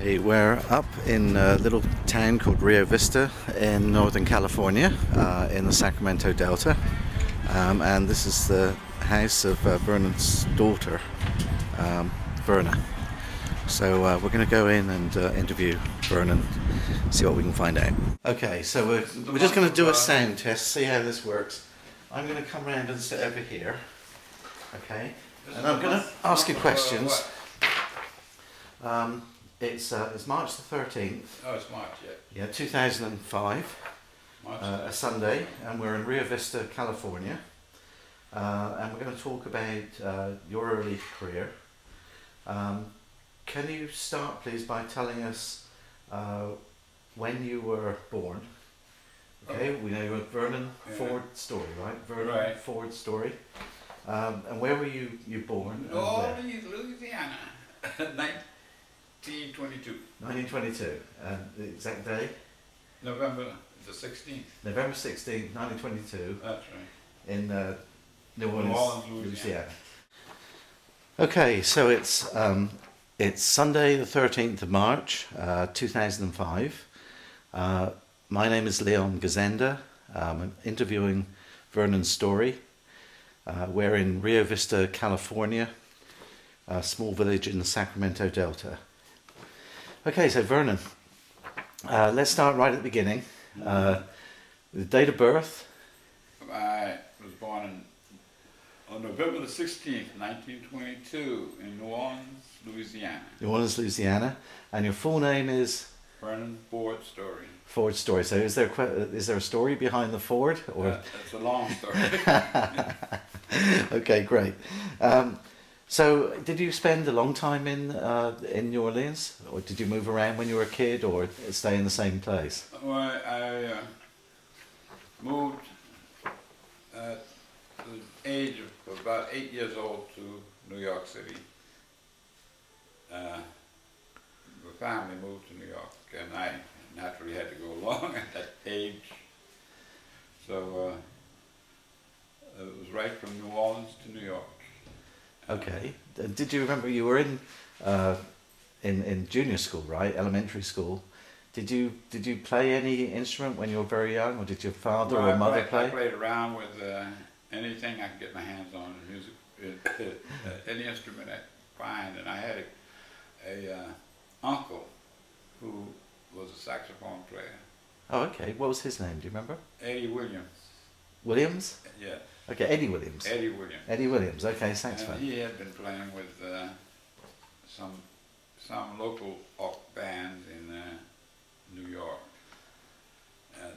Hey, we're up in a little town called Rio Vista in Northern California, in the Sacramento Delta, and this is the house of Vernon's daughter, Verna. So we're going to go in and interview Vernon, see what we can find out. Okay, so we're just going to do a sound test, see how this works. I'm going to come around and sit over here, okay, and I'm going to ask you questions. It's March the 13th. Oh, it's March, yeah. Yeah, 2005, a Sunday, and we're in Rio Vista, California. And we're going to talk about your early career. Can you start, please, by telling us when you were born? Okay, we know you were Vernon Ford Story, right? Vernon Ford Story. And where were you born? New Orleans, Louisiana, 1922. 1922. And the exact day? November the 16th. November 16th, 1922. That's right. In New Orleans, Louisiana. Louisiana. Okay, so it's Sunday the 13th of March, 2005. My name is Leon Gazenda. I'm interviewing Vernon Story. We're in Rio Vista, California, a small village in the Sacramento Delta. Okay, so Vernon, let's start right at the beginning. The date of birth? I was born on November the 16th, 1922, in New Orleans, Louisiana. New Orleans, Louisiana. And your full name is? Vernon Ford Story. Ford Story. So is there a story behind the Ford? Or? It's a long story. Okay, great. So did you spend a long time in New Orleans, or did you move around when you were a kid, or stay in the same place? Well, I moved at the age of about 8 years old to New York City. The family moved to New York, and I naturally had to go along at that age. So it was right from New Orleans to New York. Okay. Did you remember you were in junior school, right? Elementary school. Did you play any instrument when you were very young, or did your father or mother play? I played around with anything I could get my hands on in music, any instrument I could find, and I had a uncle who was a saxophone player. Oh, okay. What was his name? Do you remember? Eddie Williams. Williams? Yeah. Okay, Eddie Williams. Eddie Williams. Eddie Williams. Okay, saxophone. And he had been playing with some local bands in New York, and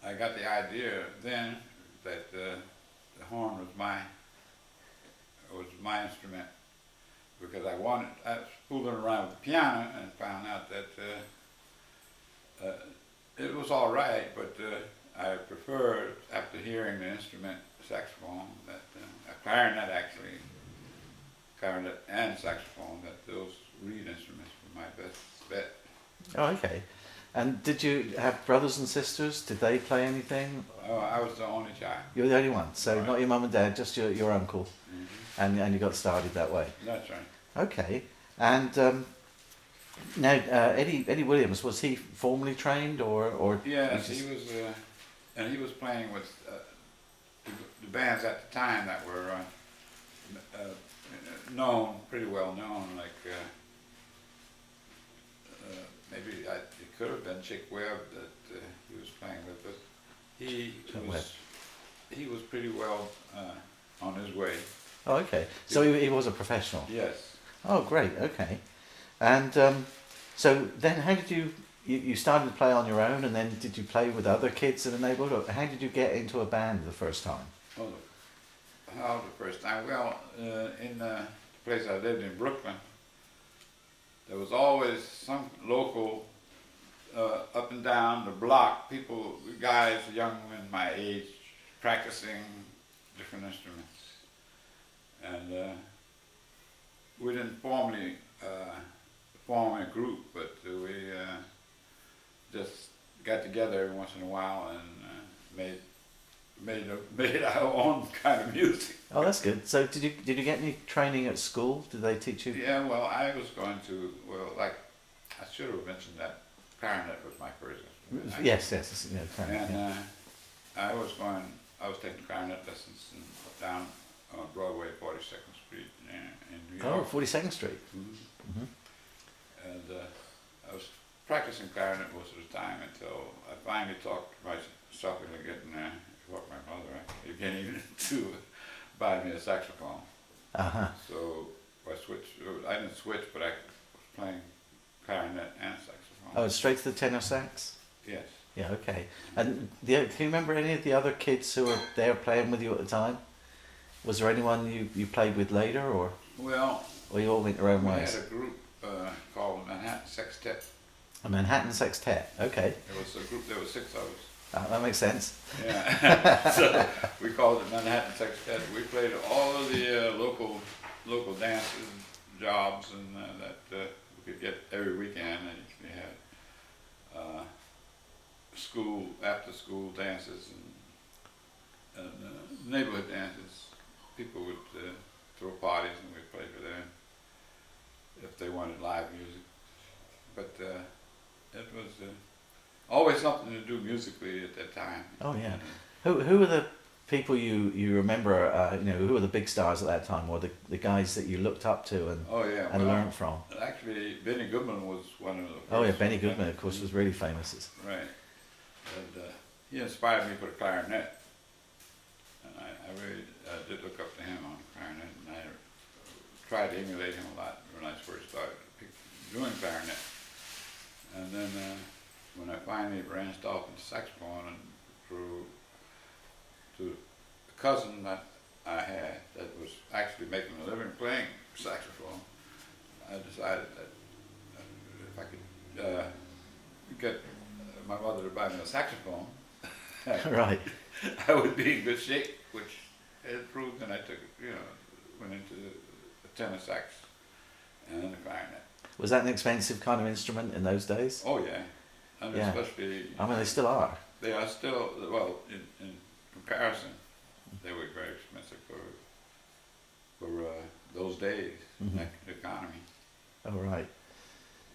I got the idea then that the horn was my instrument, because I was fooling around with the piano and found out that it was all right, but I preferred, after hearing the instrument saxophone, that clarinet and saxophone, that those reed instruments were my best bet. Oh, okay. And did you have brothers and sisters? Did they play anything? Oh, I was the only child. You're the only one, so Right. not your mum and dad, just your uncle, and you got started that way. That's right. Okay, and now Eddie Williams, was he formally trained or? Yes, he was, and he was playing with the bands at the time that were pretty well known, like maybe it could have been Chick Webb that he was playing with, but he was pretty well on his way. Oh, okay. So he was a professional. Yes. Oh, great. Okay, and so then how did you started to play on your own, and then did you play with other kids in the neighborhood, or how did you get into a band the first time? Oh, how the first time? Well, in the place I lived in Brooklyn, there was always some local, up and down the block, people, guys, young men my age, practicing different instruments. And we didn't formally form a group, but we just got together every once in a while and made our own kind of music. Oh, that's good. So did you get any training at school? Did they teach you? Yeah, well, I was going to, like, I should have mentioned that clarinet was my first instrument. Yes, yes, yeah, clarinet, And yeah. I was taking clarinet lessons down on Broadway, 42nd Street in New Oh, York. 42nd Street. Mhm. And I was practicing clarinet most of the time until I finally talked myself into getting, what my mother, getting to buy me a saxophone. Uh-huh. So I switched, I didn't switch, but I was playing clarinet and saxophone. Oh, straight to the tenor sax? Yes. Yeah, okay. And can you remember any of the other kids who were there playing with you at the time? Was there anyone you played with later, or Well, you all went your own we ways? had a group called Manhattan Sextet. A Manhattan Sextet, okay. There was a group, there were 6 of us. That makes sense. Yeah. So we called it Manhattan Sextet. We played all of the local dances, jobs, and that we could get every weekend. And we had after school dances and neighborhood dances. People would throw parties and we'd play for them if they wanted live music. But it was always something to do musically at that time. Oh yeah. Who were the people you remember? Who were the big stars at that time, or the guys that you looked up to and Oh yeah, and learned from? Actually, Benny Goodman was one of the first. Oh yeah, Benny Goodman, of course, was really famous. Right. And he inspired me for the clarinet. And I really did look up to him on the clarinet, and I tried to emulate him a lot when I first started doing clarinet. And then when I finally branched off into saxophone and through to a cousin that I had that was actually making a living playing saxophone, I decided that if I could get my mother to buy me a saxophone, Right. I would be in good shape, which it proved, and I went into the tenor sax and the clarinet. Was that an expensive kind of instrument in those days? Oh yeah, and Yeah. especially. I mean, they still are. They are still, well, in comparison, they were very expensive for those days, the economy. Oh right.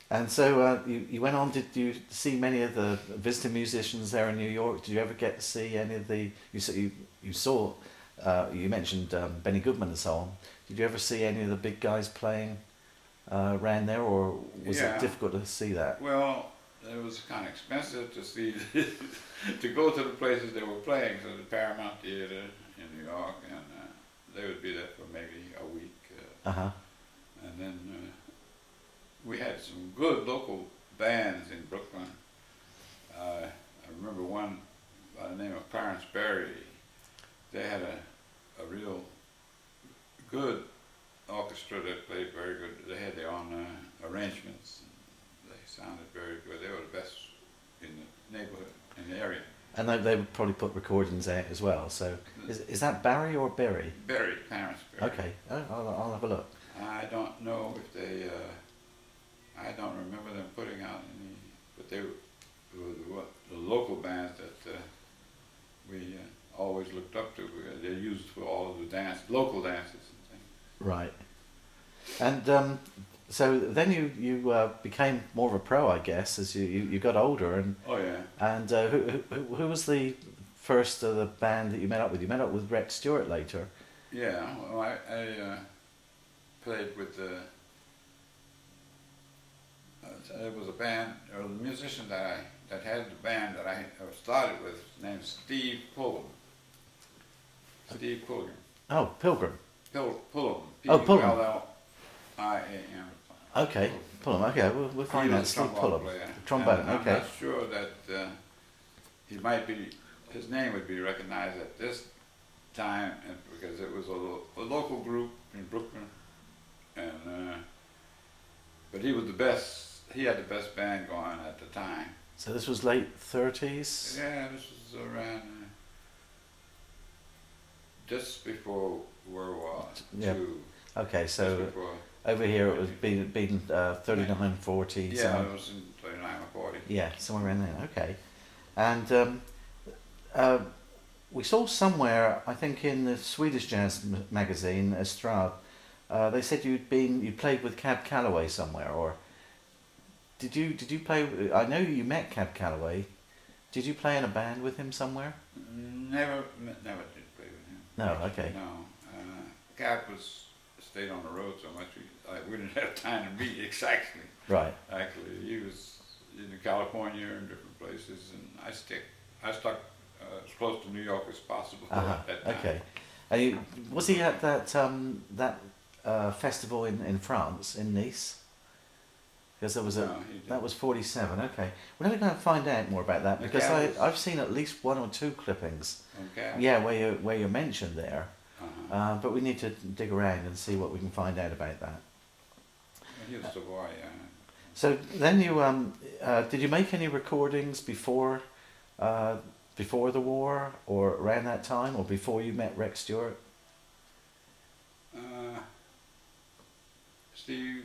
And so you went on. Did you see many of the visiting musicians there in New York? Did you ever get to see any of the? You saw. You mentioned Benny Goodman and so on. Did you ever see any of the big guys playing around there, or was Yeah. it difficult to see that? Well, it was kind of expensive to see, to go to the places they were playing. So the Paramount Theater in New York, and they would be there for maybe a week. And then we had some good local bands in Brooklyn. I remember one by the name of Clarence Berry. They had a real good orchestra that played very good. They had their own arrangements. They sounded very good. They were the best in the neighborhood, in the area. And they would probably put recordings out as well. So is that Barry or Berry? Berry, Clarence Berry. Okay, I'll have a look. I don't know if they, I don't remember them putting out any, but they were the local bands that we always looked up to. They're used for all of the local dances and things. Right. And so then you became more of a pro, I guess, as you got older. And Oh yeah. and who was the first of the band that you met up with? You met up with Rhett Stewart later. Yeah, well, I played with it was a band, or the musician that had the band that I started with, named Steve Pullum. Steve Pullum. Oh, Pilgrim. Pullum. Oh, Pullum. P-U-L-L-I-A-M. Okay, Pullum. Okay, we'll find He that. was a Steve trombone Pullum. player. Trombone. And Okay. I'm not sure that he might be, his name would be recognized at this time, and because it was a local group in Brooklyn, and but he was the best. He had the best band going at the time. So this was late 30s. Yeah, this was around just before World War Yeah. II. Okay, Just so before, over here it was been 39, 40. yeah, somewhere. it was in 39 or 40. Yeah, somewhere around there. Okay, and we saw somewhere, I think in the Swedish jazz magazine Estrad, they said you'd played with Cab Calloway somewhere, or Did you play? I know you met Cab Calloway. Did you play in a band with him somewhere? Never did play with him. No. Okay. No. Cap stayed on the road so much we didn't have time to meet exactly. Right. Actually, he was in California and different places, and I stuck as close to New York as possible at that time. Okay. And was he at that festival in France in Nice? Because there was that was 47. Okay, we're never going to find out more about that because I've seen at least one or two clippings. Okay. Yeah, where you're mentioned there, but we need to dig around and see what we can find out about that. He was a boy. So then you did you make any recordings before the war or around that time or before you met Rex Stewart? Steve,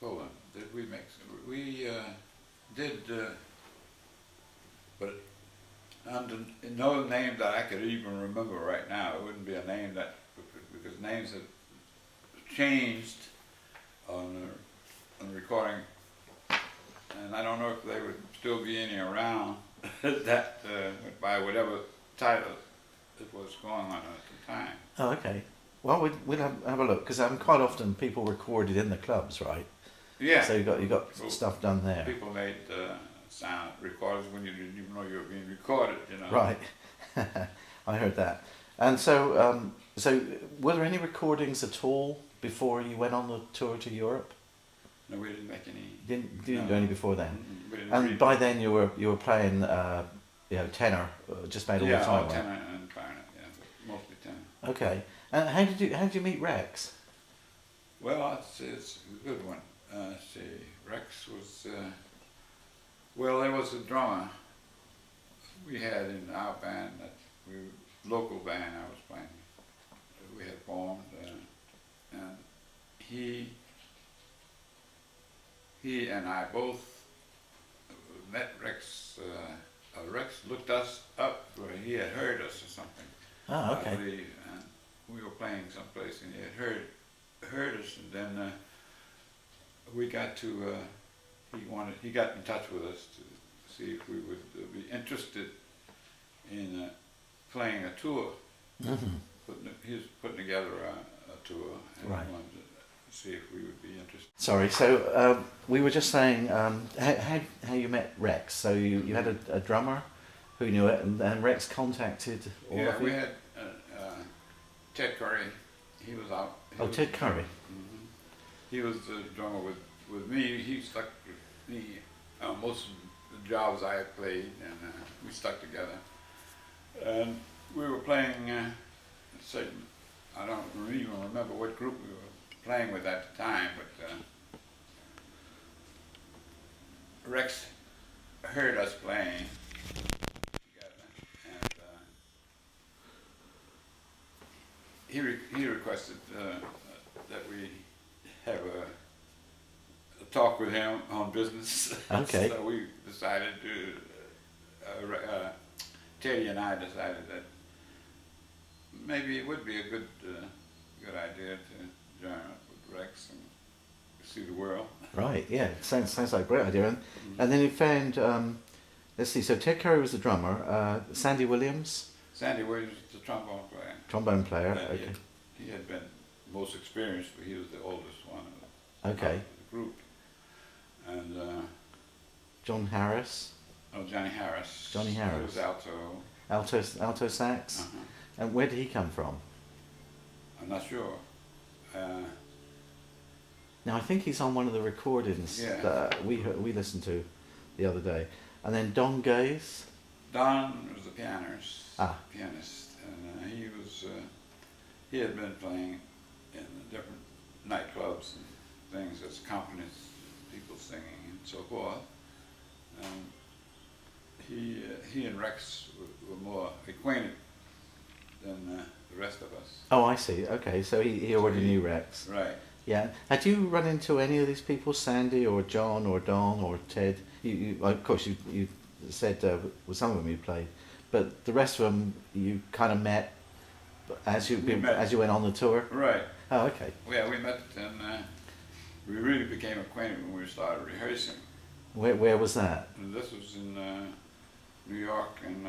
hold on. Did we make some? We did, but under no name that I could even remember right now. It wouldn't be a name that, because names have changed on the recording, and I don't know if they would still be any around that by whatever title it was going on at the time. Oh, okay. Well, we'll have a look because quite often people recorded in the clubs, right? Yeah. So you got stuff done there. People made sound recordings when you didn't even know you were being recorded, you know. Right. I heard that. And so were there any recordings at all before you went on the tour to Europe? No, we didn't make any. Didn't do any before then. Mm-hmm. And by then you were playing tenor just about all the time. Yeah, tenor and clarinet. Yeah, mostly tenor. Okay. And how did you meet Rex? Well, it's a good one. See, Rex was well. There was a drummer we had in our band local band I was playing. We had formed, and he and I both met Rex. Rex looked us up where he had heard us or something. Oh, okay. I believe, and we were playing someplace, and he had heard us, and then we got to. He got in touch with us to see if we would be interested in playing a tour. Mm-hmm. He was putting together a tour, and right. he wanted to see if we would be interested. Sorry, so we were just saying how you met Rex. So you had a drummer who knew it, and then Rex contacted all of you? We had Ted Curry. He was out. Ted Curry. Mm-hmm. He was the drummer with me. He stuck with me most of the jobs I had played, and we stuck together. And we were playing, I don't even remember what group we were playing with at the time, but Rex heard us playing together, and he requested that we have a talk with him on business. Okay. So we decided to, Teddy and I decided that maybe it would be a good idea to join up with Rex and see the world. Right, yeah, sounds like a great idea. And then you found, let's see, so Ted Curry was the drummer, Sandy Williams? Sandy Williams was the trombone player. Trombone player, okay. He had been most experienced, but he was the oldest one of okay. the group. And John Harris? Oh, Johnny Harris. Johnny Harris. He was alto sax? Uh-huh. And where did he come from? I'm not sure. Now I think he's on one of the recordings that we listened to the other day. And then Don Gaze? Don was the pianist, and he had been playing in different nightclubs and things as accompanist, people singing and so forth. He and Rex were more acquainted than the rest of us. Oh, I see. Okay, so he already knew Rex. Right. Yeah. Had you run into any of these people, Sandy or John or Don or Ted? You of course, you said with some of them you played, but the rest of them you kind of met as you went on the tour. Right. Oh, okay. Yeah, we met and we really became acquainted when we started rehearsing. Where was that? And this was in New York and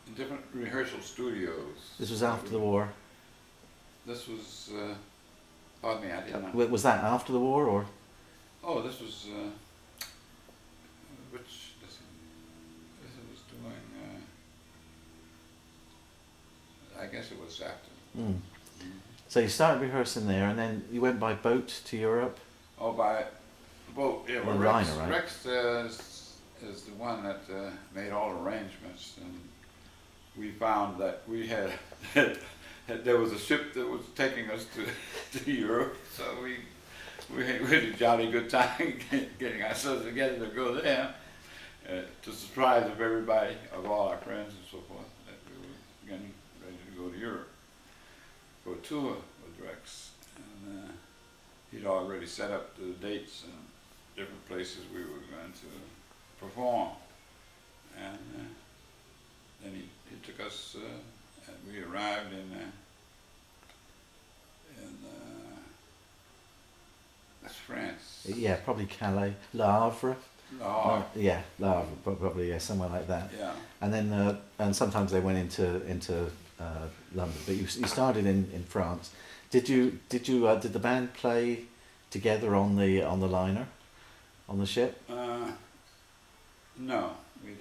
in different rehearsal studios. This was after the war. This was, pardon me, I didn't know. Was that after the war or? Oh, this was, which, this was doing, I guess it was after. Mm. So you started rehearsing there, and then you went by boat to Europe. Oh, by boat, yeah. Well, Rex, liner, right? Rex is the one that made all arrangements, and we found that we had there was a ship that was taking us to Europe, so we had a jolly good time getting ourselves together to go there, to the surprise of everybody, of all our friends and so forth, that we were getting ready to go to Europe for a tour with Rex. And he'd already set up the dates and different places we were going to perform. And then he took us, and we arrived in that's France. Yeah, probably Calais, Le Havre. Oh, Yeah, Le Havre, probably, yeah, somewhere like that. yeah. And then, and sometimes they went into London. But you started in France. Did the band play together on the liner, on the ship? No, we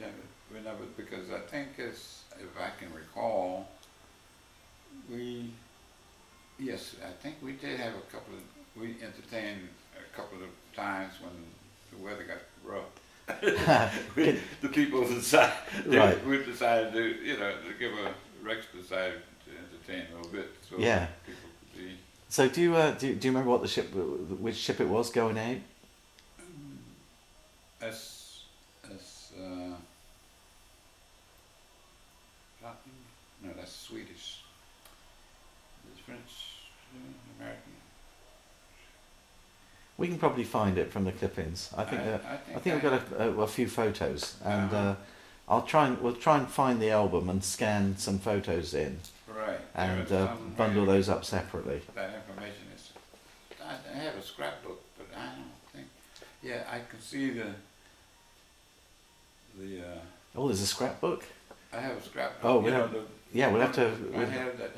never, because I think if I can recall, yes, I think we did have we entertained a couple of times when the weather got rough. The people decided, Right. we decided to give Rex decided to entertain a little bit, so Yeah. people could be. So do you remember what which ship it was going out? No, that's Swedish. It's French, American. We can probably find it from the clip-ins. I think we've got a few photos, and we'll try and find the album and scan some photos in, Right. and bundle those up separately. That information is. I have a scrapbook, but I don't think. Yeah, I can see the. Oh, there's a scrapbook. I have a scrapbook. Oh, we'll have to. I have that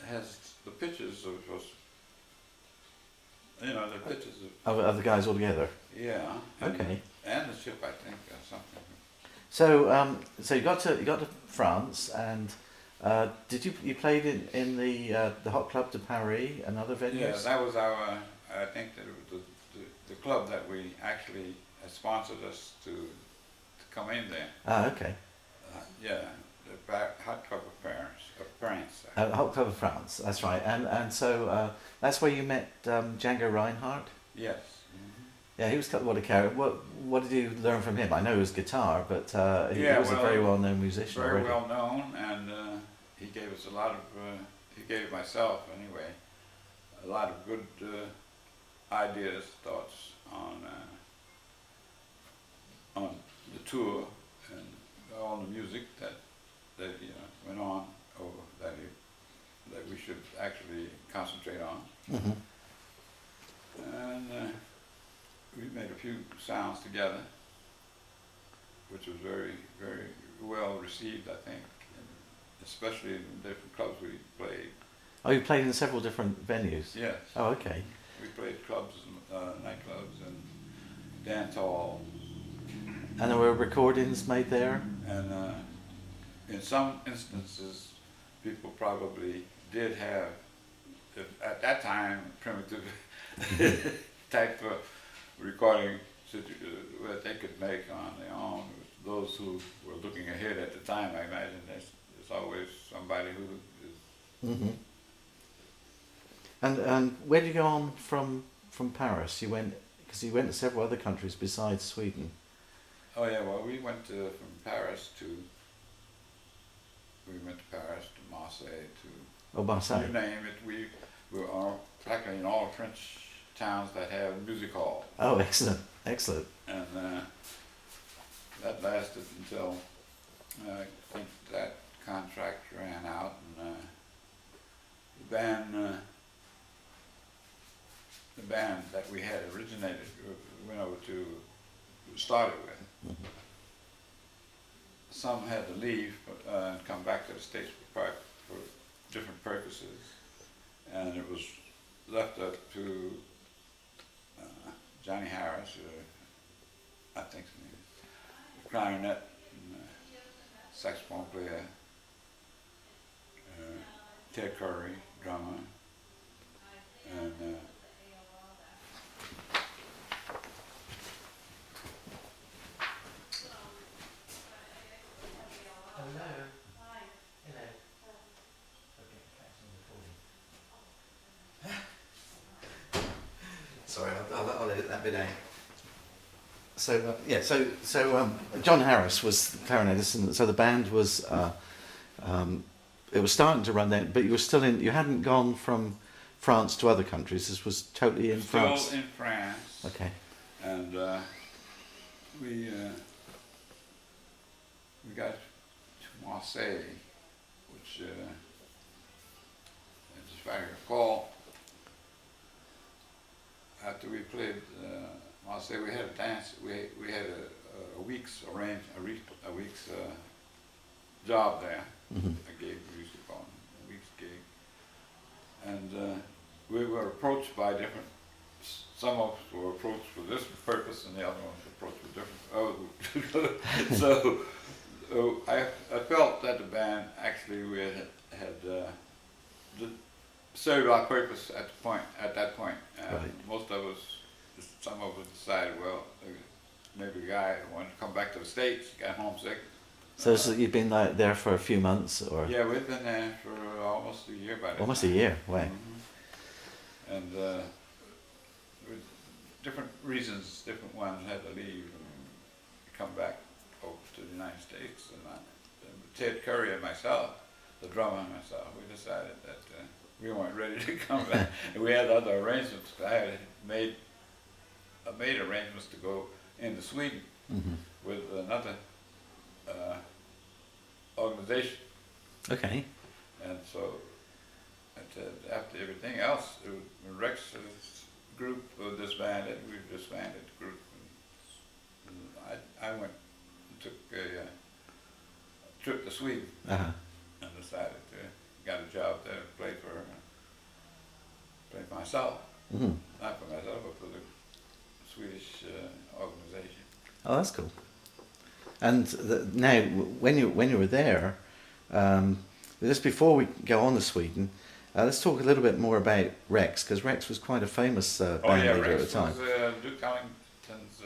has the pictures of us. The pictures Of the guys all together. Yeah. Okay. And the ship, I think, or something. So you got to France, and did you played in the Hot Club de Paris and other venues? Yeah, that was our. I think that it was the club that we actually sponsored us to come in there. Ah, okay. Yeah, the Hot Club of France. Hot Club of France. That's right. And so that's where you met Django Reinhardt. Yes. Yeah, he was what a character. What did you learn from him? I know it was guitar, but he was a very well-known musician. Very already. well known, and he gave us a lot of. He gave myself anyway a lot of good ideas, thoughts on the tour and all the music that went on, or that we should actually concentrate on. Mm-hmm. And we made a few sounds together, which was very, very well received, I think, and especially in the different clubs we played. Oh, you played in several different venues? Yes. Oh, okay. We played clubs, nightclubs, and dance halls. And there were recordings made there? And in some instances, people probably did have, at that time, primitive type of recording that they could make on their own. Those who were looking ahead at the time, I imagine there's always somebody who is. Mm-hmm. And where did you go on from Paris? You went to several other countries besides Sweden. Oh yeah, well we went from Paris to Marseille to. Oh, Marseille. You name it, we were practically in all French towns that have music halls. Oh, excellent, excellent. And that lasted until I think that contract ran out, and the band the band that we had originated, went over to, started with. Mhm. Some had to leave and come back to the States for different purposes, and it was left up to Johnny Harris, I think his name is, clarinet and saxophone player, Ted Curry, drummer, and Hello. Hello. Sorry, I'll edit that bit out. So yeah, so John Harris was the clarinetist, and so the band was it was starting to run then, but you were still in. You hadn't gone from France to other countries. This was totally in France. Still in France. Okay. And we got to Marseille, which, as I recall, after we played Marseille, we had a dance. We had a week's job there. Mm-hmm. A gig, we used to call it, a week's gig, and we were approached by different. Some of us were approached for this purpose, and the other ones were approached for different. So I felt that the band actually we had served our purpose at that point. Right. Most of us, some of us decided, well, maybe the guy wanted to come back to the States, got homesick. So you've been there for a few months, or? Yeah, we've been there for almost a year by now. Almost a year. Wow. Mm-hmm. And with different reasons, different ones had to leave and come back over to the United States. And Ted Curry and myself, the drummer and myself, we decided that we weren't ready to come back. And we had other arrangements. I had made arrangements to go into Sweden Mm-hmm. with another organization. Okay. And so after everything else, when Rex's group disbanded, we disbanded the group. And I went and took a trip to Sweden Uh-huh. and decided to got a job there to play for myself. Mm-hmm. Not for myself, but for the Swedish organization. Oh, that's cool. And now, when you were there, just before we go on to Sweden, let's talk a little bit more about Rex, because Rex was quite a famous band leader Rex at the time. was Duke Ellington's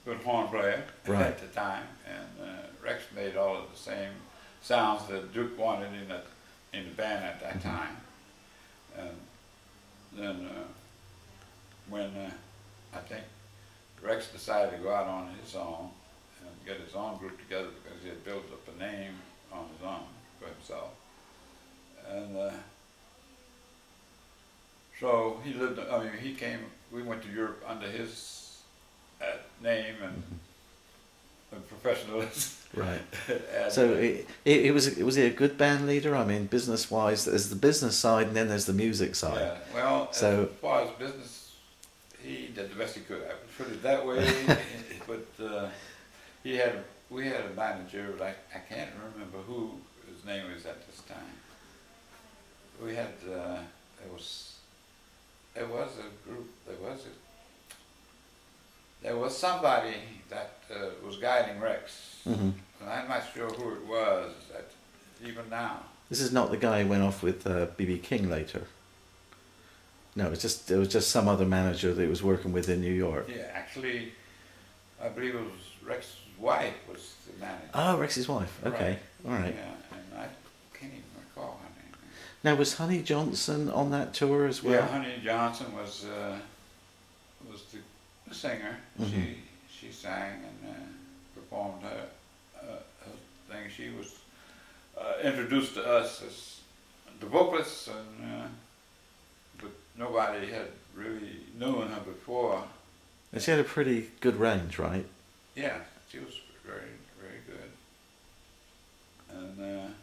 good horn player Right. at the time, and Rex made all of the same sounds that Duke wanted in the band at that time. And then when I think Rex decided to go out on his own and get his own group together because he had built up a name on his own for himself. And so we went to Europe under his name and professionalism. Right. And, So was he a good band leader? I mean, business wise, there's the business side and then there's the music side. yeah, well, So- as far as business, he did the best he could. I would put it that way. But we had a manager, but I can't remember who his name was at this time. We had there was a group. There was somebody that was guiding Rex. Mm-hmm. And I'm not sure who it was even now. This is not the guy who went off with B.B. King later. No, it was just some other manager that he was working with in New York. Yeah, actually, I believe it was Rex's wife was the manager. Oh, Rex's wife. Okay, all right. Yeah, and I can't even recall her name. Now, was Honey Johnson on that tour as well? Yeah, Honey Johnson was the singer. Mhm. She sang and performed her thing. She was introduced to us as the vocalist, and but nobody had really known her before. And she had a pretty good range, right? Yeah, she was very, very good, and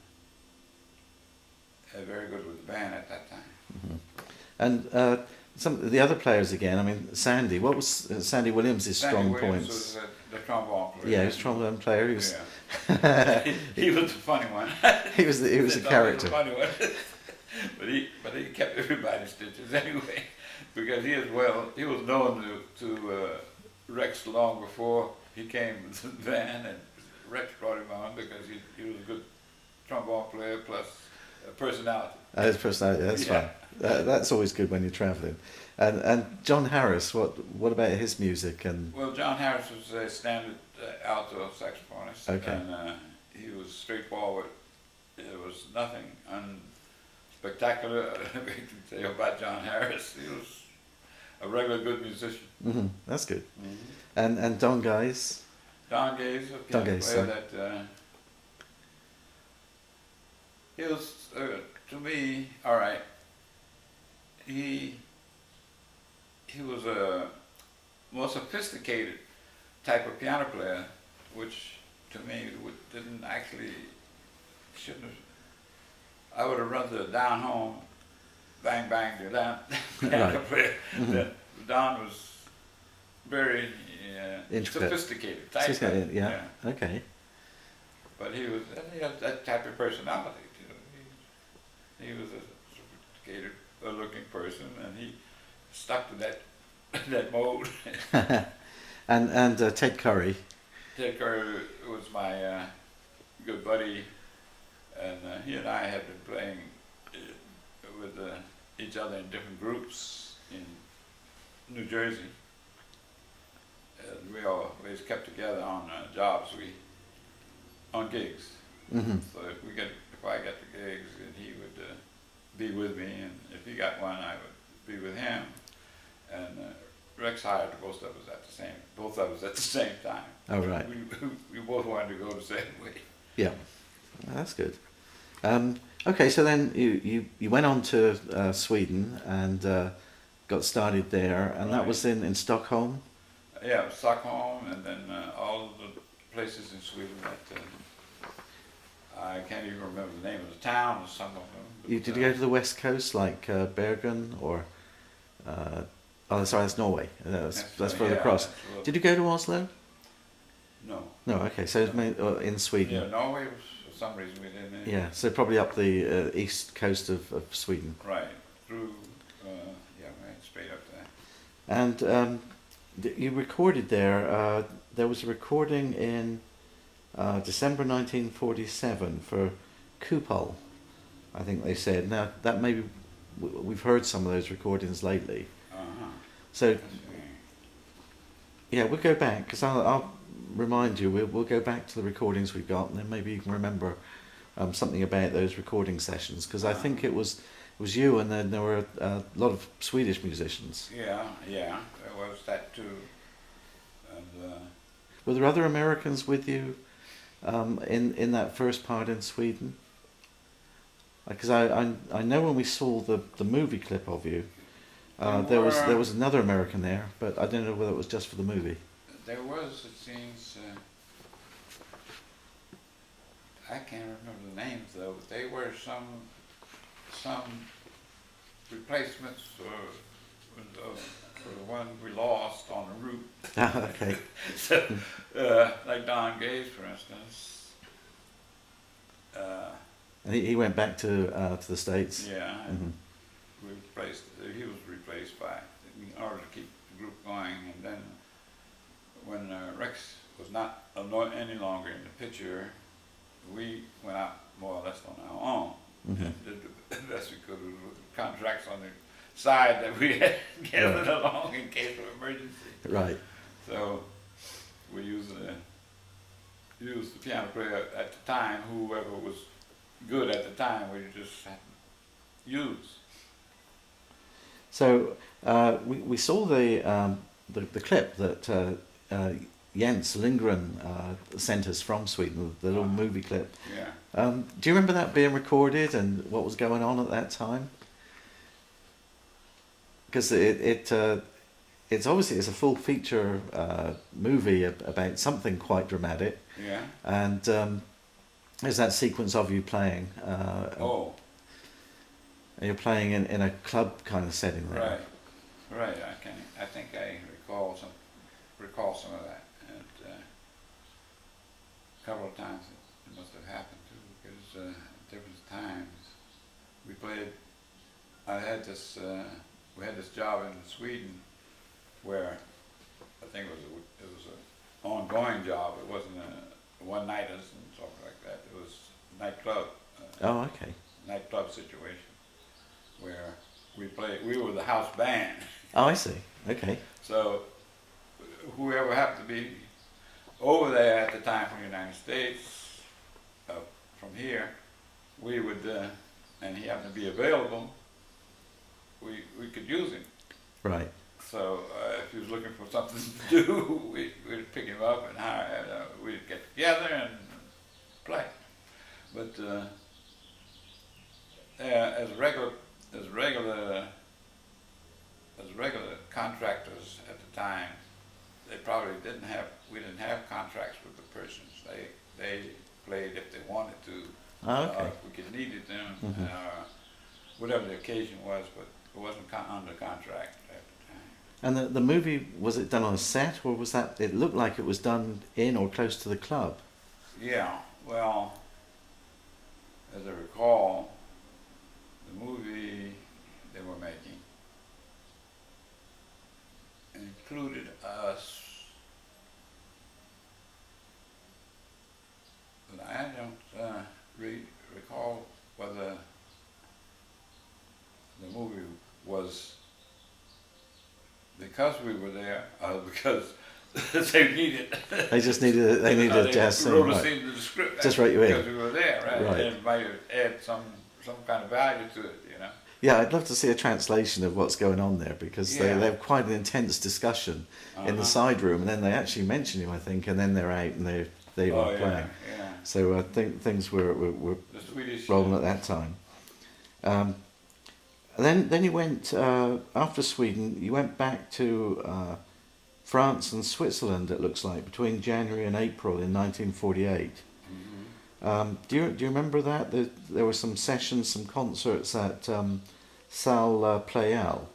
very good with the band at that time. And some of the other players again. I mean, Sandy. What was Sandy Williams' strong Sandy Williams points? was the trombone player. Yeah, he was a trombone player. He was. Yeah. he was the funny one. he was a character. The funny one. but he kept everybody's stitches anyway, because he was known to Rex long before he came with the band, and Rex brought him on because he was a good trombone player plus personality. His personality, that's fine. That's always good when you're travelling. And John Harris, what about his music? And well, John Harris was a standard alto saxophonist, okay. And he was straightforward. There was nothing spectacular I can say about John Harris. He was a regular good musician. Mm-hmm. That's good. Mm-hmm. And Don Gase? Don Gase, a piano player that he was, to me, all right. He was a more sophisticated type of piano player, which to me shouldn't have. I would have run the down home, bang bang the down piano player. Mm-hmm. Don was very sophisticated type. Yeah. Okay. But he had that type of personality. He was a sophisticated looking person, and he stuck to that mode. and Ted Curry. Ted Curry was my good buddy, and he and I had been playing with each other in different groups in New Jersey. And we always kept together on jobs, on gigs. Mm-hmm. So if I got the gigs, then he would be with me, and if he got one, I would be with him. And Rex hired both of us at the same time. Oh, right. We both wanted to go the same way. Yeah, well, that's good. Okay, so then you went on to Sweden and got started there, and that was in Stockholm? Yeah, Stockholm, and then all of the places in Sweden that I can't even remember the name of the town or some of them. Did you go to the west coast, like Bergen, or... oh, sorry, that's Norway. That's further across. Did you go to Oslo? No. No, okay, so it's in Sweden. Yeah, Norway was, for some reason we didn't. Yeah, so probably up the east coast of Sweden. Right, through, right, straight up there. And you recorded there, there was a recording in December 1947 for Kupol, I think they said. Now, that maybe, we've heard some of those recordings lately. Uh-huh. So, yeah, we'll go back, because I'll remind you, we'll go back to the recordings we've got, and then maybe you can remember something about those recording sessions, because I think it was you, and then there were a lot of Swedish musicians. Yeah, there was that too. And, were there other Americans with you in that first part in Sweden? Because I know when we saw the movie clip of you, there was another American there, but I don't know whether it was just for the movie. There was, it seems, I can't remember the names though, but they were some replacements for the one we lost on the route. Ah, okay. So, like Don Gase, for instance. And he went back to the States. Yeah, mm-hmm. He was replaced by, in order to keep the group going, and then when Rex was not any longer in the picture, we went out more or less on our own. Mm-hmm. And did the best we could with contracts on the side that we had gathered along in case of emergency. Right. So we used the piano player at the time, whoever was good at the time, we just had to use. So we saw the clip that Jens Lindgren sent us from Sweden, the little movie clip. Yeah. Do you remember that being recorded and what was going on at that time? Because it's obviously a full feature movie about something quite dramatic. Yeah. And there's that sequence of you playing. And you're playing in a club kind of setting there. Right, right. I think I recall some of that, and a couple of times it must have happened too, because at different times we played. I had this. We had this job in Sweden where I think it was an ongoing job. It wasn't a one-nighters and something like that. It was a nightclub. Oh, okay. Nightclub situation where we played. We were the house band. Oh, I see. Okay. So whoever happened to be over there at the time from the United States, from here, we would, and he happened to be available, we could use him. Right. So if he was looking for something to do, we'd pick him up and we'd get together and play. But as regular contractors at the time, we didn't have contracts with the persons. They played if they wanted to. Oh, okay. If we could needed them, whatever the occasion was, but it wasn't under contract at the time. And the movie, was it done on a set, or was that, it looked like it was done in or close to the club? Yeah, well, as I recall, the movie they were making included us, but I don't recall whether the movie was because we were there or because they needed. They just needed a jazz singer. Wrote Right. the script Just write you in. because we were there, right? Right. And it might add some kind of value to it, you know. Yeah, I'd love to see a translation of what's going on there, because Yeah. they have quite an intense discussion in the side room, and then they actually mention him, I think, and then they're out and they are playing. Yeah. So I think things were The Swedish rolling at that time. And then you went, after Sweden, you went back to France and Switzerland, it looks like, between January and April in 1948. Do you remember that? There were some sessions, some concerts at Salle Pleyel,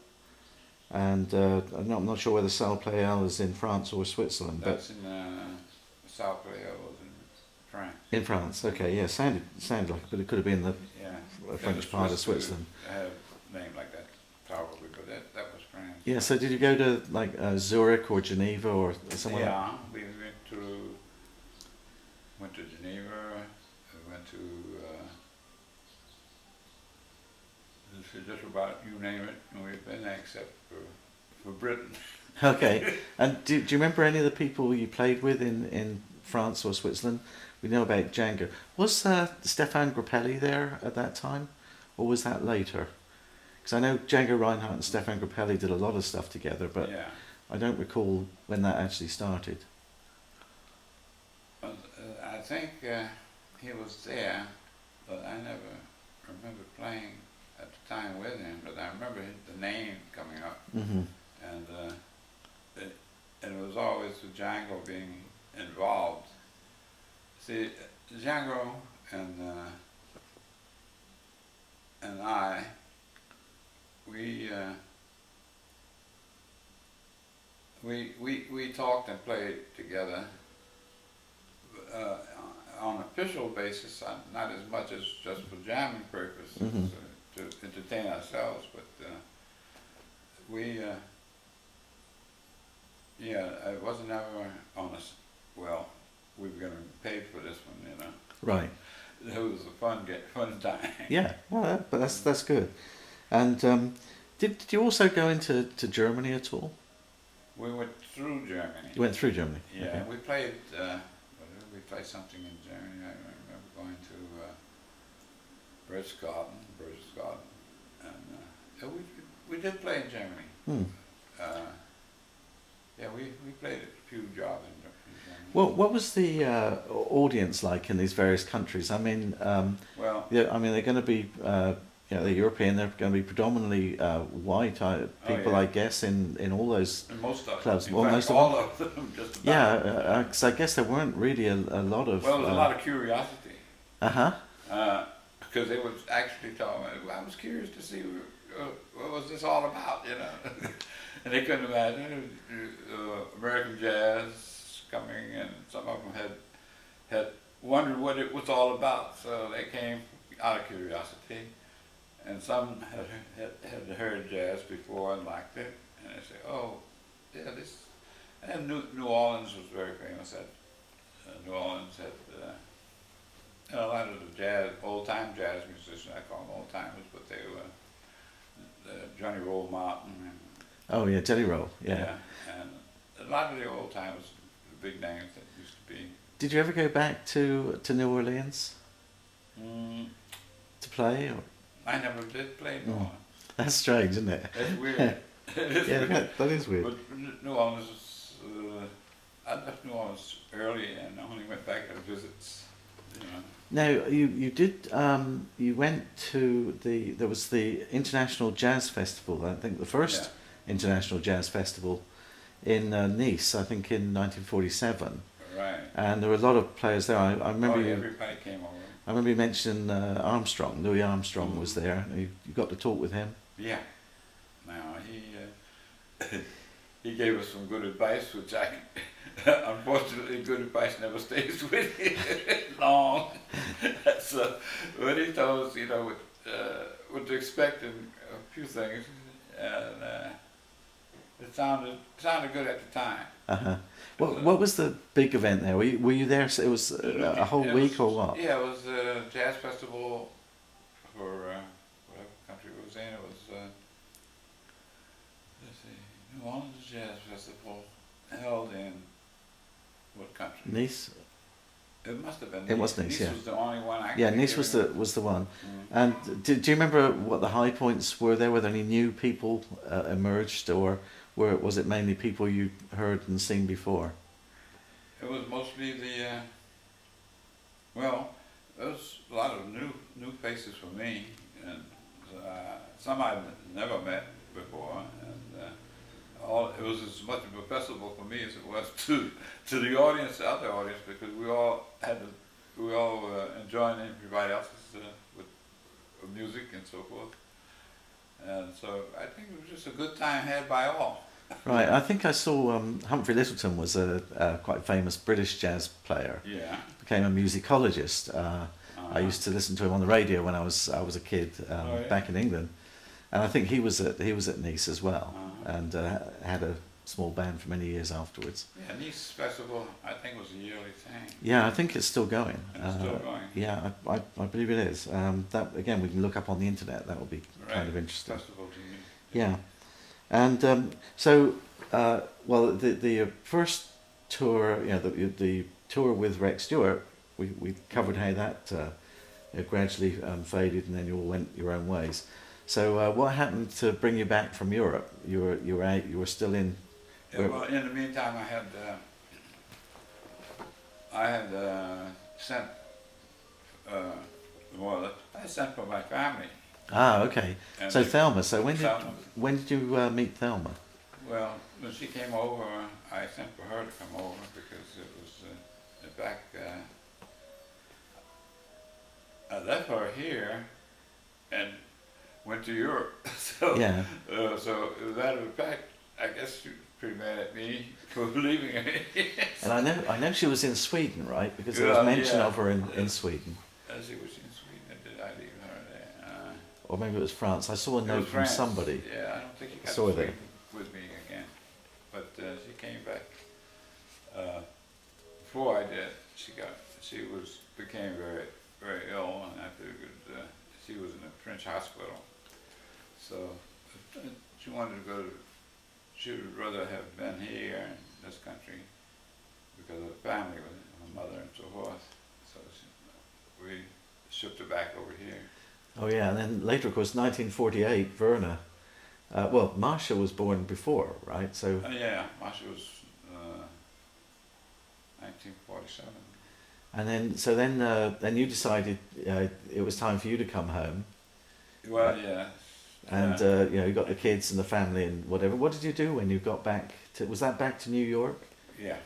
and I'm not sure whether Salle Pleyel is in France or Switzerland. That's in South Korea, was in France. In France, okay, yeah, sounded like it, but it could have been the French part of Switzerland. Have a name like that, probably, but that was France. Yeah, so did you go to like Zurich or Geneva or somewhere? Yeah, we went to Geneva. We went to just about you name it, and we've been there except for Britain. Okay, and do you remember any of the people you played with in France or Switzerland? We know about Django. Was Stefan Grappelli there at that time, or was that later? Because I know Django Reinhardt and Stefan Grappelli did a lot of stuff together, but Yeah. I don't recall when that actually started. I think he was there, but I never remember playing at the time with him. But I remember the name coming up, and it was always with Django being involved. See, Django and I, we talked and played together on an official basis, not as much as just for jamming purposes, to entertain ourselves, but it wasn't ever on us. Well, we were going to be paid for this one, you know. Right. It was a fun time. Yeah, well, but that's good. And did you also go into Germany at all? We went through Germany. You went through Germany. Yeah, Okay. we played. We played something in Germany. I remember going to Berchtesgaden, and we did play in Germany. Yeah, we played a few jobs in Germany. Well, what was the audience like in these various countries? I mean, they're going to be, they're European. They're going to be predominantly white people, I guess, in all those most of clubs. Them. Well, Most all of them, just about. Yeah, because I guess there weren't really a lot of. Well, there was a lot of curiosity. Because because they was actually talking. I was curious to see what was this all about, you know. And they couldn't imagine American jazz coming, and some of them had wondered what it was all about. So they came out of curiosity, and some had heard jazz before and liked it, and they say, "Oh, yeah, this." And New Orleans was very famous. New Orleans had a lot of the jazz, old-time jazz musicians. I call them old-timers, but they were Johnny Roll Martin. Oh yeah, Jelly Roll. Yeah. And a lot of the old-timers, the big names that used to be. Did you ever go back to New Orleans to play? Or? I never did play New Orleans. That's strange, isn't it? That's weird. That is weird. But New Orleans was, I left New Orleans early and only went back on visits. You know. Now you did you went to there was the International Jazz Festival, I think the first International Jazz Festival in Nice, I think in 1947. Right. And there were a lot of players there. I remember everybody came over. I remember you mentioned Armstrong. Louis Armstrong was there. You got to talk with him. Yeah. Now he gave us some good advice, which unfortunately good advice never stays with you long. So what he told us, you know, what to expect in a few things, and it sounded good at the time. Uh-huh. What was the big event there? Were you there? So it was a whole week or what? Yeah, it was a jazz festival for whatever country it was in. It was let's see, New Orleans Jazz Festival held in what country? Nice. It must have been. It was Nice. Nice was the only one. Yeah, Nice was the one. And do you remember what the high points were there? Were there any new people emerged, or was it mainly people you heard and seen before? It was mostly well, there was a lot of new faces for me, and some I'd never met before, and it was as much of a festival for me as it was to the audience, the other audience, because we all enjoying everybody else's with music and so forth, and so I think it was just a good time had by all. Right, I think I saw Humphrey Lyttelton was a quite famous British jazz player. Yeah. Became a musicologist. I used to listen to him on the radio when I was a kid back in England, and I think he was at Nice as well, and had a small band for many years afterwards. Yeah, Nice Festival I think was a yearly thing. Yeah, I think it's still going. It's still going. Yeah, I believe it is. That again, we can look up on the internet. That will be kind of interesting. Festival to me. Yeah. And so, well, the first tour, you know, the tour with Rex Stewart, we covered how that gradually faded, and then you all went your own ways. So, what happened to bring you back from Europe? You were out. You were still in. Yeah, well, in the meantime, I had sent I sent for my family. Ah, okay. And so Thelma. So when did you meet Thelma? Well, when she came over, I sent for her to come over because it was back. I left her here and went to Europe. So Yeah. So as a matter of fact, I guess she was pretty mad at me for leaving her. And I know she was in Sweden, right? Because there was mention of her in Sweden. She was in Sweden. Did I leave her there? Or maybe it was France. I saw a note from France. somebody. Yeah, I don't think she got Saw to there. Sweden with me again. But she came back. Before I did, she became very, very ill, and I figured she was in a French hospital. So she wanted to go to, she would rather have been here in this country because of the family, with her mother and so forth. So we shipped her back over here. Oh yeah, and then later, of course, 1948, Verna. Well, Marcia was born before, right? So. Yeah, Marcia was 1947. And then you decided it was time for you to come home. Well, yeah. And you know, you got the kids and the family and whatever. What did you do when you got back to? Was that back to New York? Yeah.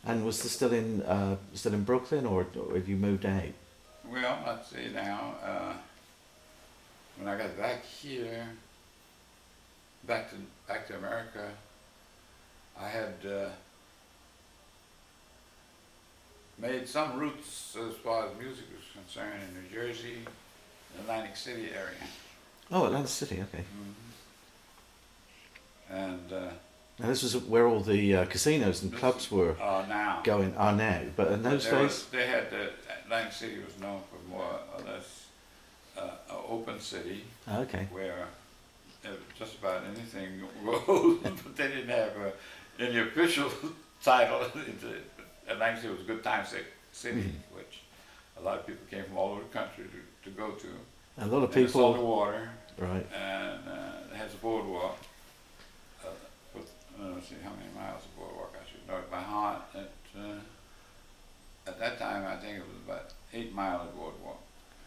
And was it still in Brooklyn, or had you moved out? Well, let's see now. when I got back here, back to America, I had made some roots as far as music was concerned in New Jersey, Atlantic City area. Oh, Atlantic City, okay. And And this was where all the casinos and clubs were now. are now. But in those days, They had Atlantic City was known for more or less an open city okay. where just about anything goes, but they didn't have any official title. Atlantic City was a good time city, which a lot of people came from all over the country to go to. A lot of and people. It's on the water, Right. and it has a boardwalk. Let's see how many miles of boardwalk, I should know it by heart. At that time, I think it was about 8 miles of boardwalk,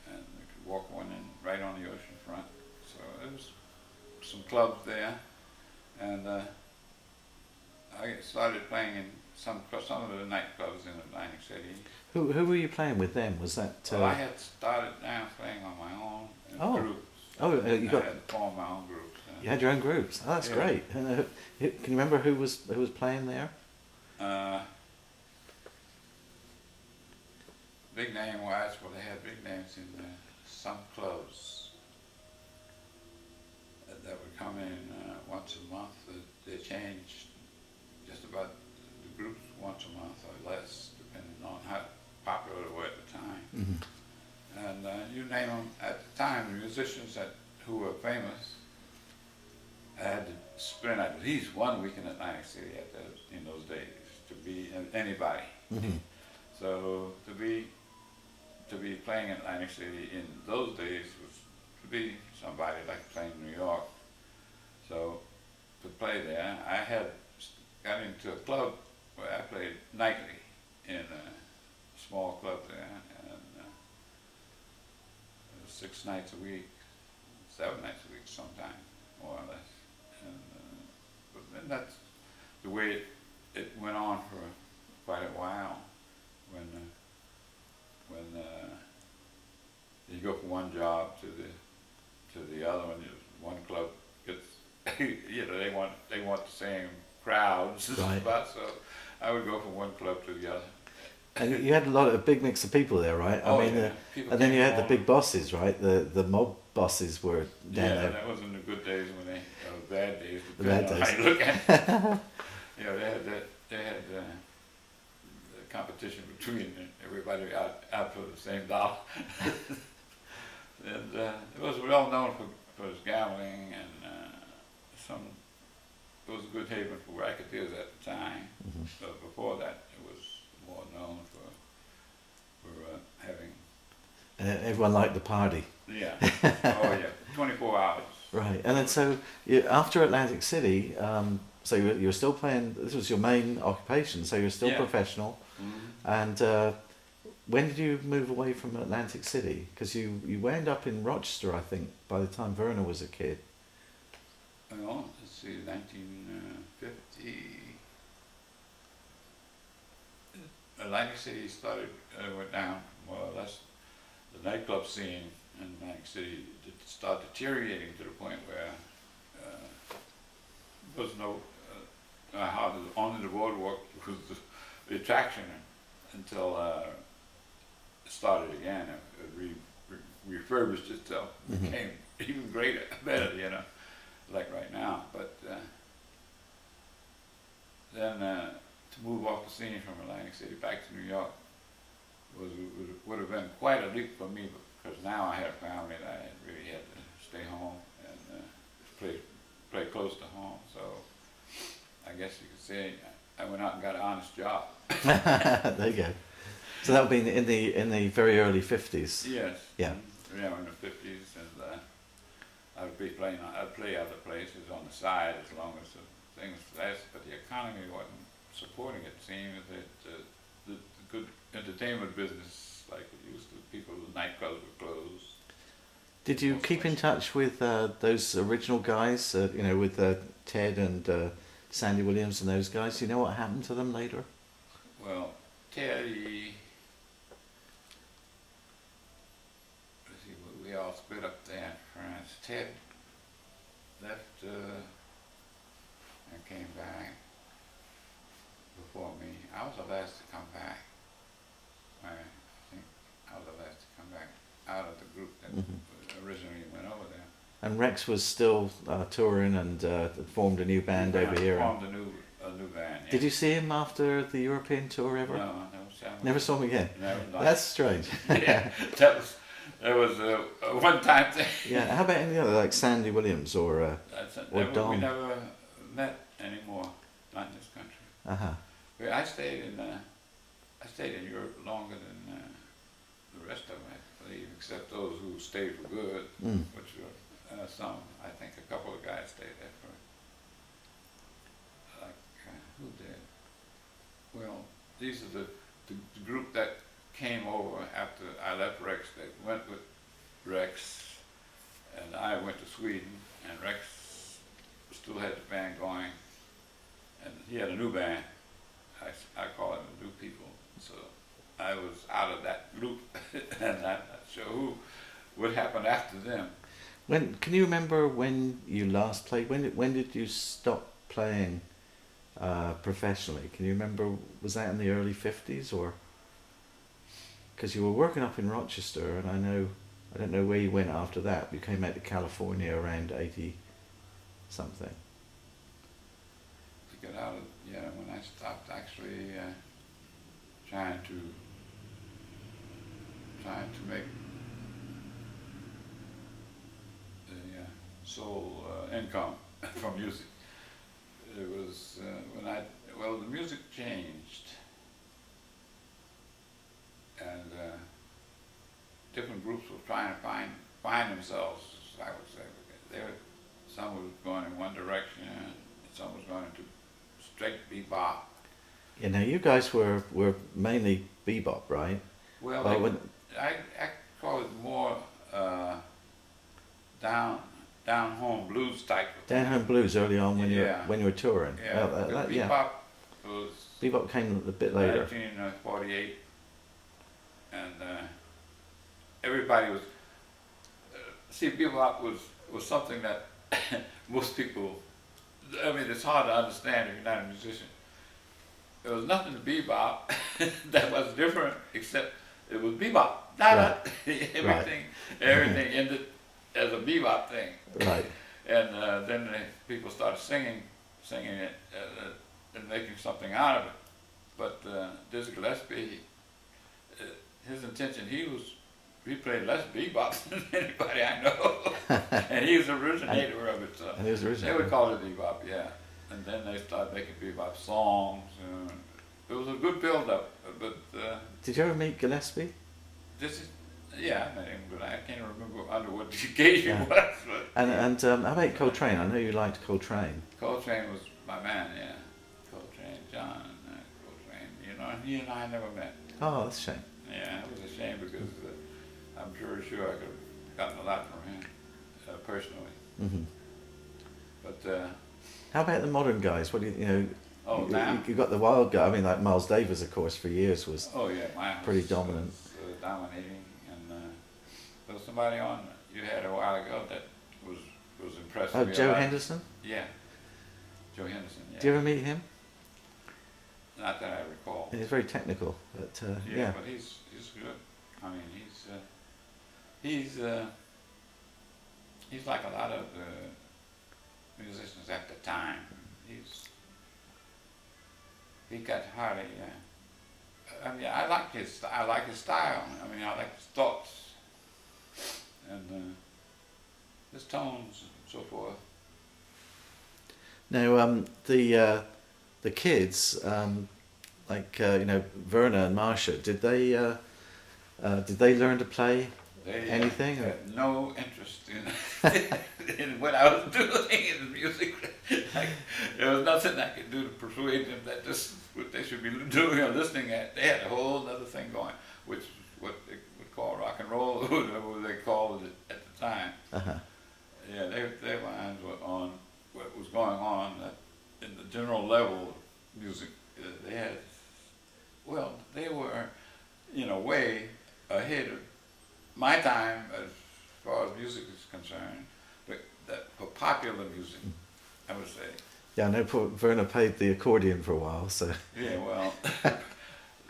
and we could walk one in right on the ocean front. So there was some clubs there, and I started playing in some of the nightclubs in Atlantic City. Who were you playing with then? Was that? Well, I had started now playing on my own in groups. Oh, you got. I had formed my own groups. You had your own groups. Oh, that's great. Can you remember who was playing there? Big name wise, well, they had big names in some clubs that would come in once a month. They changed just about the groups once a month or less, depending on how popular they were at the time. Mm-hmm. And you name them at the time, the musicians who were famous. I had to spend at least 1 week in Atlantic City in those days to be anybody. Mm-hmm. So to be playing in Atlantic City in those days was to be somebody like playing in New York. So to play there, I had got into a club where I played nightly in a small club there, and it was 6 nights a week, 7 nights a week sometimes, more or less. And but then that's the way it went on for quite a while. When you go from one job to the other one club gets they want the same crowds, right. So I would go from one club to the other. And you had a lot of big mix of people there, right? Oh, I mean, yeah. and then you had the big bosses, right? The mob bosses were down there. That wasn't the good days when they bad days. The bad days. How you look at it. They had the competition between everybody out for the same dollar. And it was well known for its gambling, and it was a good haven for racketeers at the time. Mm-hmm. But before that, it was more known for having. And everyone liked the party. Yeah. Oh yeah. 24 hours. Right, and then so after Atlantic City, so you were still playing. This was your main occupation, so you're still professional. Mm-hmm. And when did you move away from Atlantic City? Because you wound up in Rochester, I think, by the time Vernon was a kid. Well, let's see, 1950. Atlantic City went down more or less. The nightclub scene in Atlantic City started deteriorating to the point where there was no only the boardwalk was the attraction until it started again. It refurbished itself, became even greater, better, like right now. But then to move off the scene from Atlantic City back to New York would have been quite a leap for me, because now I had a family that I really had to stay home and play close to home. So I guess you could say I went out and got an honest job. There you go. So that would be in the very early 50s. Yes. Yeah. In the 50s, and I'd play other places on the side as long as the things last, but the economy wasn't supporting it. Seemed that the good entertainment business, like it used to, the nightclubs were closed. Did you keep in touch with those original guys, with Ted and Sandy Williams and those guys? Do you know what happened to them later? Well, Ted, we all split up there in France. Ted left and came back before me. I was the last to come back. I think I was the last to come back out of the group that originally went over there. And Rex was still touring and formed a new band over here. Formed a new band. Yeah. Did you see him after the European tour ever? No, I never saw him. Never saw him again? No, not. That's strange. Yeah, that was a one-time thing. Yeah, how about any other, like Sandy Williams or Don? We never met anymore, not in this country. Uh-huh. I stayed in Europe longer than the rest of them, I believe, except those who stayed for good, which were some. I think a couple of guys stayed there for, like, who did? Well, these are the group that came over after I left Rex. They went with Rex, and I went to Sweden, and Rex still had the band going, and he had a new band. I call it the New People. So I was out of that group, and I'm not sure what happened after them. Can you remember when you last played? When did you stop playing professionally? Can you remember? Was that in the early 50s or? Because you were working up in Rochester, and I don't know where you went after that. You came out to California around 80 something. To get out of when I stopped actually trying to make the sole income from music. It was when the music changed, and different groups were trying to find themselves, I would say. Some was going in one direction, and some was going into straight bebop. Yeah, now you guys were mainly bebop, right? Well, I call it more down home blues type of down home blues early on when you were touring. Yeah, bebop was bebop came a bit later. 1948, and everybody was. See, bebop was something that most people. I mean, it's hard to understand if you're not a musician. There was nothing to bebop that was different, except it was bebop. Right. Everything ended as a bebop thing. Right. And then people started singing it and making something out of it. But Dizzy Gillespie, his intention, he played less bebop than anybody I know, and he was the originator of it. So and he was the originator. They would call it bebop, yeah. And then they started making bebop songs. It was a good build-up, but. Did you ever meet Gillespie? Yeah, I met him, but I can't remember under what occasion it was. But, and how about Coltrane? I know you liked Coltrane. Coltrane was my man, yeah. Coltrane, John Coltrane. He and I never met. Oh, that's a shame. Yeah, it was a shame because I'm sure I could have gotten a lot from him personally. Mm-hmm. But how about the modern guys? What do you now? You got the wild guy. I mean, like Miles Davis, of course, for years was pretty dominant. Was dominating, and there was somebody on you had a while ago that was impressive. Oh, Joe Henderson? Yeah, Joe Henderson. Yeah. Did you ever meet him? Not that I recall. He's very technical, but yeah, but he's good. I mean, he's like a lot of the musicians at the time. He got hardly. I mean, I like his style. I mean, I like his thoughts and his tones and so forth. Now, the kids, like Verna and Marsha, did they learn to play anything? They had no interest in what I was doing in music. Like, there was nothing I could do to persuade them that this is what they should be doing or listening at. They had a whole other thing going, which is what they would call rock and roll, or whatever they called it at the time. Uh-huh. Yeah, their minds were on what was going on in the general level of music. They were, way ahead of my time as far as music is concerned. for popular music, I would say. Yeah, I know Verna played the accordion for a while, so Yeah, well,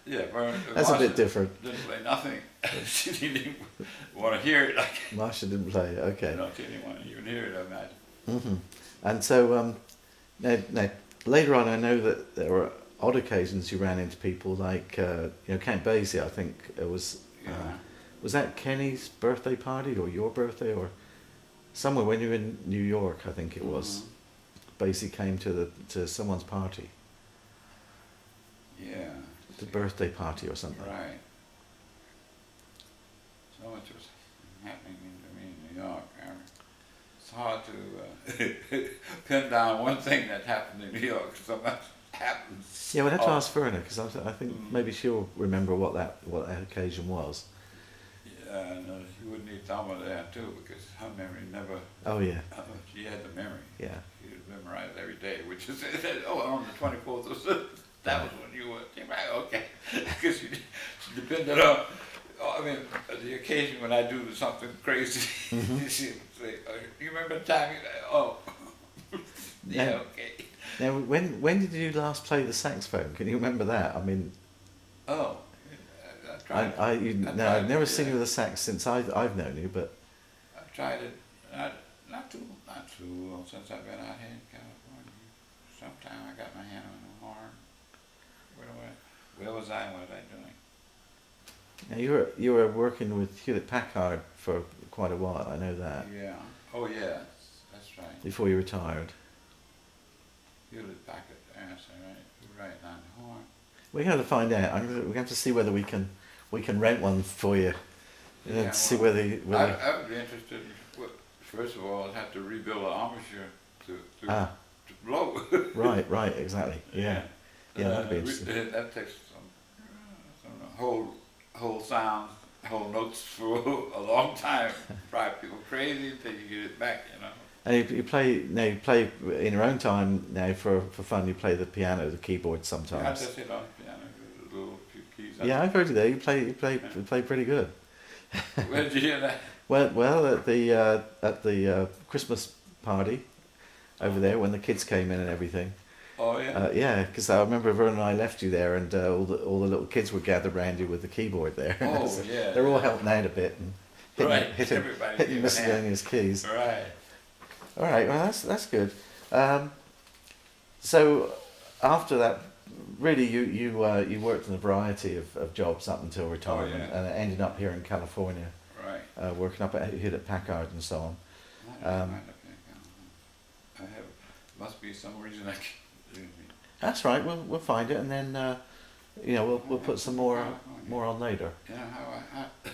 yeah, that's a Marsha bit different. didn't play nothing. She didn't even want to hear it. Like, Marsha didn't play, okay. she didn't want to even hear it, I imagine. Hmm. And so now, later on, I know that there were odd occasions you ran into people like Count Basie. I think it was was that Kenny's birthday party or your birthday or somewhere when you were in New York? I think it was. Basie came to someone's party, Yeah. the birthday party or something. Right. So much was happening to me in New York. It's hard to pin down one thing that happened in New York. So much happens. Yeah, we'll have to ask Verna because I think maybe she'll remember what that occasion was. Yeah, and you would need Thelma there too because her memory never. Oh yeah. She had the memory. Yeah. She would memorize every day, which is on the 24th of that was when you were right, okay, because she depended on. I mean, the occasion when I do something crazy, she would say, "You remember the time?" Oh, yeah, okay. Now, when did you last play the saxophone? Can you remember that? I mean, oh, I've never seen you with a sax since I've known you, but I tried it not too long since I've been out here in California. Sometime I got my hand on the horn. Where was I? What was I doing? now you were working with Hewlett Packard for quite a while. I know that. Yeah. Oh yeah, that's right. Before you retired. Hewlett Packard. That's right. You're right on the horn. We have to find out. We have to see whether we can rent one for you. Yeah, See well, whether I would be interested in, first of all, I'd have to rebuild an embouchure to blow. Right, exactly. Yeah, that'd be interesting. That takes some whole sounds, whole notes for a long time. Drive people crazy until you get it back, And you play now. You play in your own time now for fun. You play the piano, the keyboard I sometimes. just sit on the piano, a little few keys. Yeah, I've heard you there. You play pretty good. Where did you hear that? Well, at the Christmas party over there when the kids came in and everything. Oh yeah. Yeah, because I remember Vernon and I left you there, and all the little kids were gathered around you with the keyboard there. Oh So yeah. they're all helping out a bit and hitting miscellaneous keys. Right. All right, well that's good. So after that, really you worked in a variety of jobs up until retirement, and ended up here in California, Right. working up at Hewlett Packard and so on. I have must be some reason I can. That's right. We'll find it, and then we'll put some more on later. Yeah,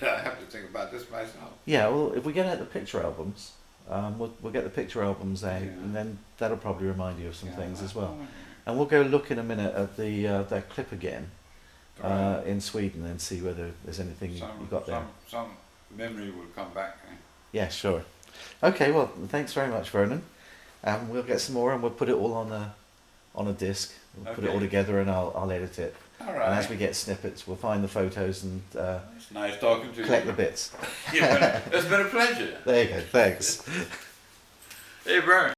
I have to think about this myself. Yeah, well, if we get out the picture albums, we'll get the picture albums out, and then that'll probably remind you of some things as well. And we'll go look in a minute at the that clip again in Sweden and see whether there's anything you got there. Some memory will come back. Yeah, sure. Okay, well, thanks very much, Vernon. We'll get some more, and we'll put it all on a disc. We'll put it all together, and I'll edit it. All right. And as we get snippets, we'll find the photos and It's nice talking to you. collect the bits. It's been a pleasure. There you go. Thanks. Hey, Vern.